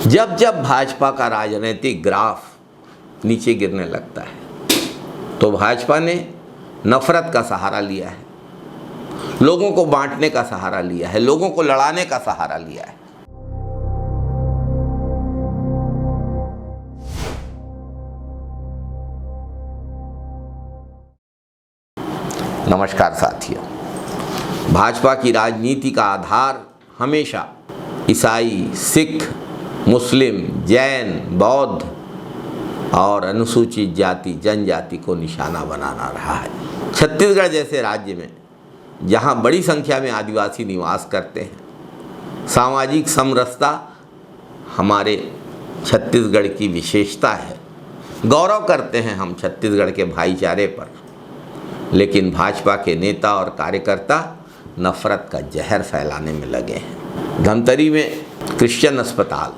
जब जब भाजपा का राजनीतिक ग्राफ नीचे गिरने लगता है तो भाजपा ने नफरत का सहारा लिया है, लोगों को बांटने का सहारा लिया है, लोगों को लड़ाने का सहारा लिया है। नमस्कार साथियों, भाजपा की राजनीति का आधार हमेशा ईसाई, सिख, मुस्लिम, जैन, बौद्ध और अनुसूचित जाति जनजाति को निशाना बनाना रहा है। छत्तीसगढ़ जैसे राज्य में जहां बड़ी संख्या में आदिवासी निवास करते हैं, सामाजिक समरसता हमारे छत्तीसगढ़ की विशेषता है। गौरव करते हैं हम छत्तीसगढ़ के भाईचारे पर, लेकिन भाजपा के नेता और कार्यकर्ता नफरत का जहर फैलाने में लगे हैं। धमतरी में क्रिश्चियन अस्पताल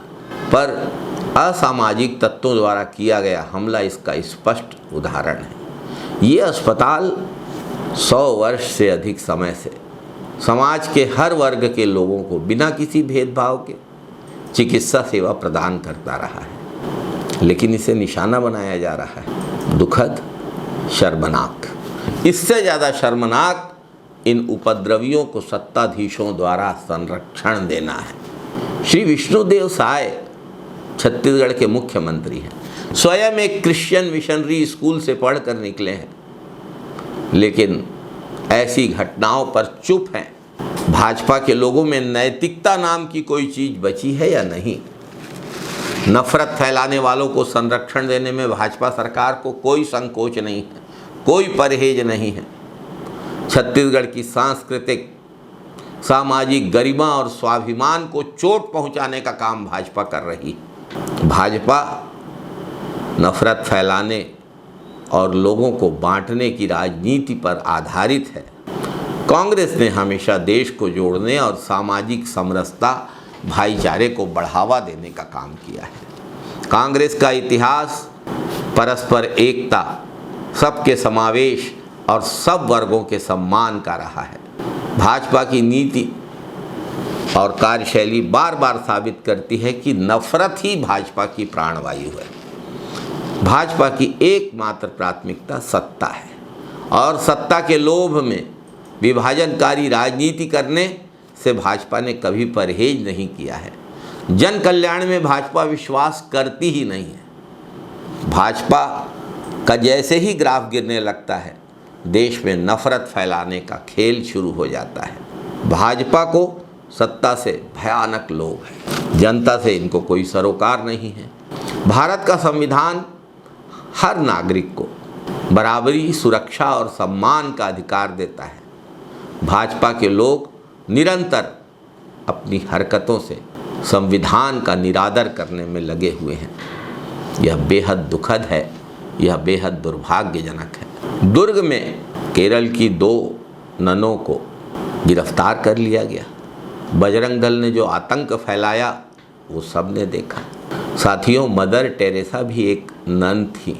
पर असामाजिक तत्वों द्वारा किया गया हमला इसका स्पष्ट उदाहरण है। ये अस्पताल 100 वर्ष से अधिक समय से समाज के हर वर्ग के लोगों को बिना किसी भेदभाव के चिकित्सा सेवा प्रदान करता रहा है, लेकिन इसे निशाना बनाया जा रहा है। दुखद, शर्मनाक। इससे ज़्यादा शर्मनाक इन उपद्रवियों को सत्ताधीशों द्वारा संरक्षण देना है। श्री विष्णुदेव साय छत्तीसगढ़ के मुख्यमंत्री हैं, स्वयं एक क्रिश्चियन मिशनरी स्कूल से पढ़कर निकले हैं, लेकिन ऐसी घटनाओं पर चुप हैं। भाजपा के लोगों में नैतिकता नाम की कोई चीज़ बची है या नहीं? नफरत फैलाने वालों को संरक्षण देने में भाजपा सरकार को कोई संकोच नहीं है, कोई परहेज नहीं है। छत्तीसगढ़ की सांस्कृतिक, सामाजिक गरिमा और स्वाभिमान को चोट पहुंचाने का काम भाजपा कर रही है। भाजपा नफरत फैलाने और लोगों को बांटने की राजनीति पर आधारित है। कांग्रेस ने हमेशा देश को जोड़ने और सामाजिक समरसता, भाईचारे को बढ़ावा देने का काम किया है। कांग्रेस का इतिहास परस्पर एकता, सबके समावेश और सब वर्गों के सम्मान का रहा है। भाजपा की नीति और कार्यशैली बार बार साबित करती है कि नफरत ही भाजपा की प्राणवायु है। भाजपा की एकमात्र प्राथमिकता सत्ता है और सत्ता के लोभ में विभाजनकारी राजनीति करने से भाजपा ने कभी परहेज नहीं किया है। जन कल्याण में भाजपा विश्वास करती ही नहीं है। भाजपा का जैसे ही ग्राफ गिरने लगता है, देश में नफरत फैलाने का खेल शुरू हो जाता है। भाजपा को सत्ता से भयानक लोभ है, जनता से इनको कोई सरोकार नहीं है। भारत का संविधान हर नागरिक को बराबरी, सुरक्षा और सम्मान का अधिकार देता है। भाजपा के लोग निरंतर अपनी हरकतों से संविधान का निरादर करने में लगे हुए हैं। यह बेहद दुखद है, यह बेहद दुर्भाग्यजनक है। दुर्ग में केरल की 2 ननों को गिरफ्तार कर लिया गया। बजरंग दल ने जो आतंक फैलाया वो सब ने देखा। साथियों, मदर टेरेसा भी एक नन थी,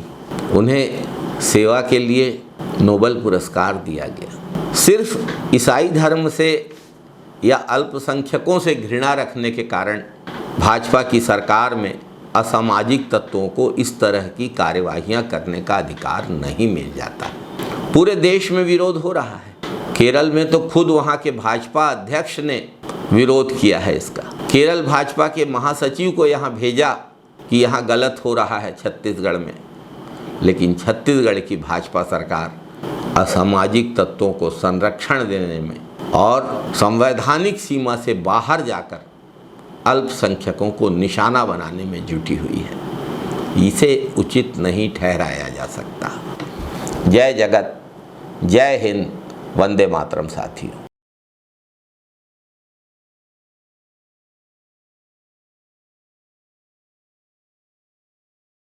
उन्हें सेवा के लिए नोबेल पुरस्कार दिया गया। सिर्फ ईसाई धर्म से या अल्पसंख्यकों से घृणा रखने के कारण भाजपा की सरकार में असामाजिक तत्वों को इस तरह की कार्यवाहियां करने का अधिकार नहीं मिल जाता। पूरे देश में विरोध हो रहा है। केरल में तो खुद वहां के भाजपा अध्यक्ष ने विरोध किया है इसका। केरल भाजपा के महासचिव को यहां भेजा कि यहां गलत हो रहा है छत्तीसगढ़ में, लेकिन छत्तीसगढ़ की भाजपा सरकार असामाजिक तत्वों को संरक्षण देने में और संवैधानिक सीमा से बाहर जाकर अल्पसंख्यकों को निशाना बनाने में जुटी हुई है। इसे उचित नहीं ठहराया जा सकता। जय जगत, जय हिंद, वंदे मातरम साथियों।